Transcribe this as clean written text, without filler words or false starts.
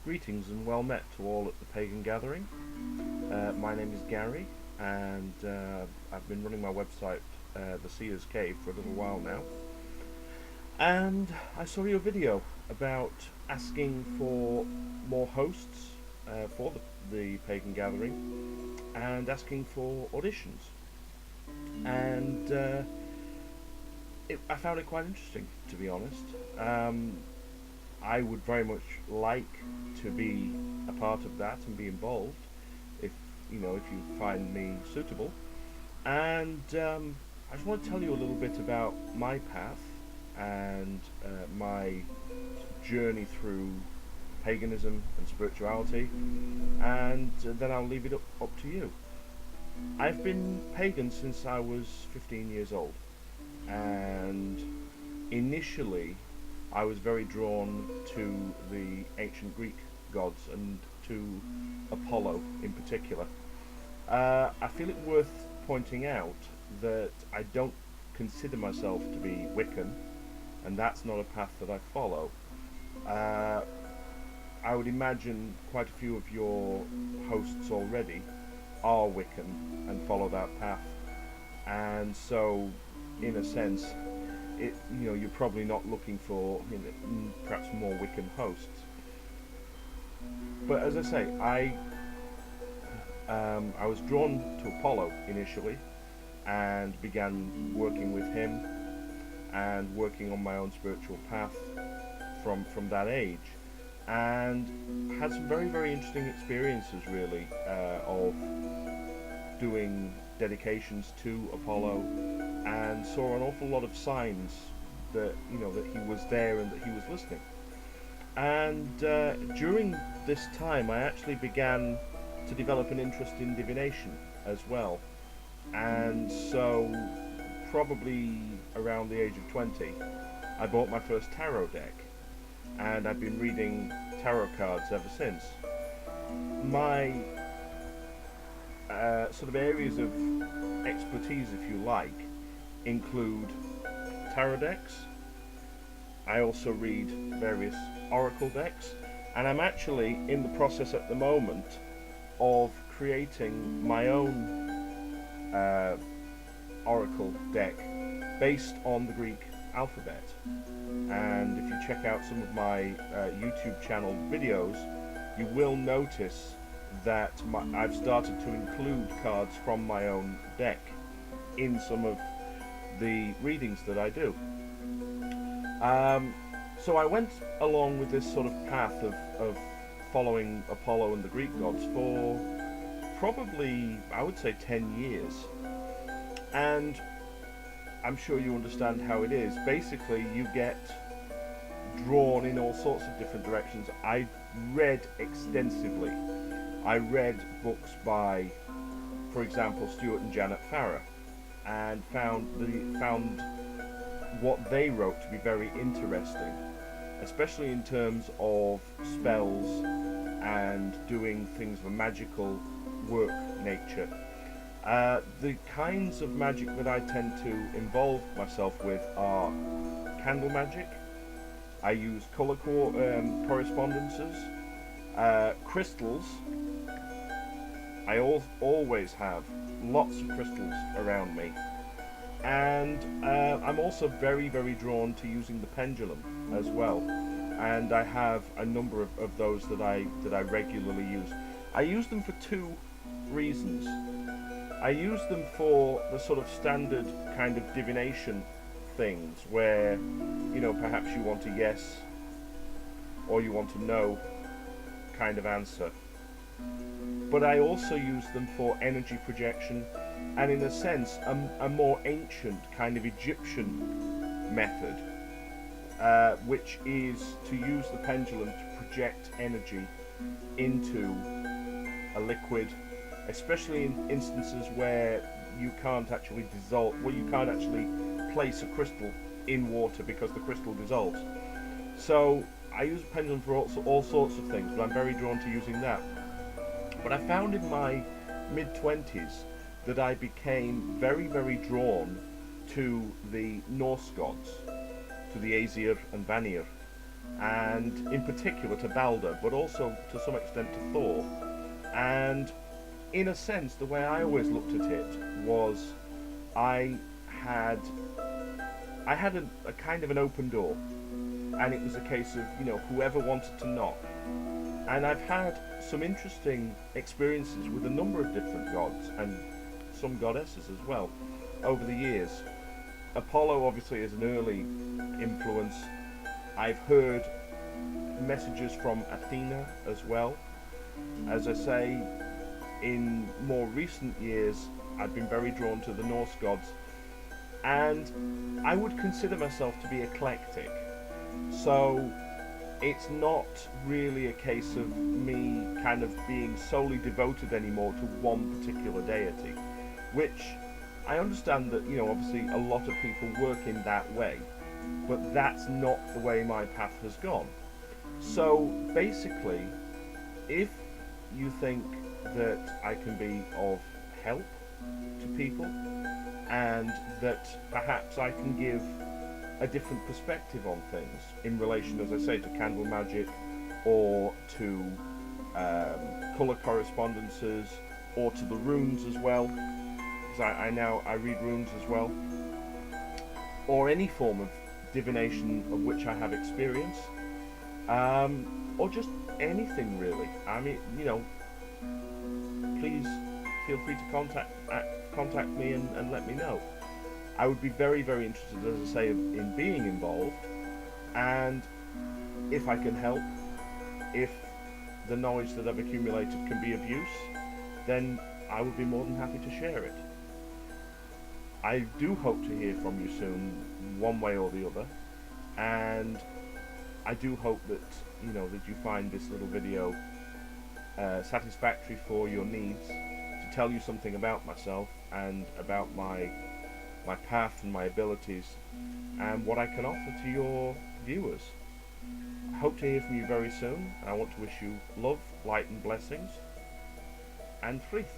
Greetings and well met to all at the Pagan Gathering. My name is Gary, and I've been running my website, The Seer's Cave, for a little while now. And I saw your video about asking for more hosts for the Pagan Gathering and asking for auditions. And I found it quite interesting, to be honest. I would very much like to be a part of that and be involved if if you find me suitable. And I just want to tell you a little bit about my path and my journey through paganism and spirituality, and then I'll leave it up to you. I've been pagan since I was 15 years old, and initially I was very drawn to the ancient Greek gods and to Apollo in particular. I feel it worth pointing out that I don't consider myself to be Wiccan, and that's not a path that I follow. I would imagine quite a few of your hosts already are Wiccan and follow that path, and so in a sense you're probably not looking for perhaps more Wiccan hosts. But as I say, I was drawn to Apollo initially and began working with him and working on my own spiritual path from that age, and had some very, very interesting experiences really of doing dedications to Apollo, and saw an awful lot of signs that that he was there and that he was listening. And during this time I actually began to develop an interest in divination as well, and so probably around the age of 20 I bought my first tarot deck, and I've been reading tarot cards ever since. My sort of areas of expertise, if you like, include tarot decks. I also read various oracle decks, and I'm actually in the process at the moment of creating my own oracle deck based on the Greek alphabet. And if you check out some of my YouTube channel videos, you will notice that I've started to include cards from my own deck in some of the readings that I do. So I went along with this sort of path of following Apollo and the Greek gods for probably, I would say, 10 years. And I'm sure you understand how it is. Basically, you get drawn in all sorts of different directions. I read extensively. I read books by, for example, Stuart and Janet Farrar, and found what they wrote to be very interesting, especially in terms of spells and doing things of a magical work nature. The kinds of magic that I tend to involve myself with are candle magic. I use colour correspondences, crystals. I always have lots of crystals around me, and I'm also very, very drawn to using the pendulum as well, and I have a number of those that I regularly use. I use them for two reasons. I use them for the sort of standard kind of divination things where perhaps you want a yes or you want a no kind of answer. But I also use them for energy projection, and in a sense a more ancient kind of Egyptian method, which is to use the pendulum to project energy into a liquid, especially in instances where you can't actually place a crystal in water because the crystal dissolves. So I use a pendulum for all sorts of things, but I'm very drawn to using that. But I found in my mid-20s that I became very, very drawn to the Norse gods, to the Aesir and Vanir, and in particular to Balder, but also to some extent to Thor. And in a sense, the way I always looked at it was I had a kind of an open door, and it was a case of, whoever wanted to knock. And I've had some interesting experiences with a number of different gods and some goddesses as well over the years. Apollo obviously is an early influence. I've heard messages from Athena as well. As I say, in more recent years, I've been very drawn to the Norse gods, and I would consider myself to be eclectic. So it's not really a case of me kind of being solely devoted anymore to one particular deity, which I understand that, obviously a lot of people work in that way, but that's not the way my path has gone. So basically, if you think that I can be of help to people, and that perhaps I can give a different perspective on things in relation, as I say, to candle magic, or to colour correspondences, or to the runes as well, because I read runes as well, or any form of divination of which I have experience, or just anything really. I mean, please feel free to contact me and let me know. I would be very, very interested, as I say, in being involved, and if I can help, if the knowledge that I've accumulated can be of use, then I would be more than happy to share it. I do hope to hear from you soon, one way or the other, and I do hope that that you find this little video satisfactory for your needs, to tell you something about myself and about my path and my abilities and what I can offer to your viewers. I hope to hear from you very soon, and I want to wish you love, light and blessings, and Friþ.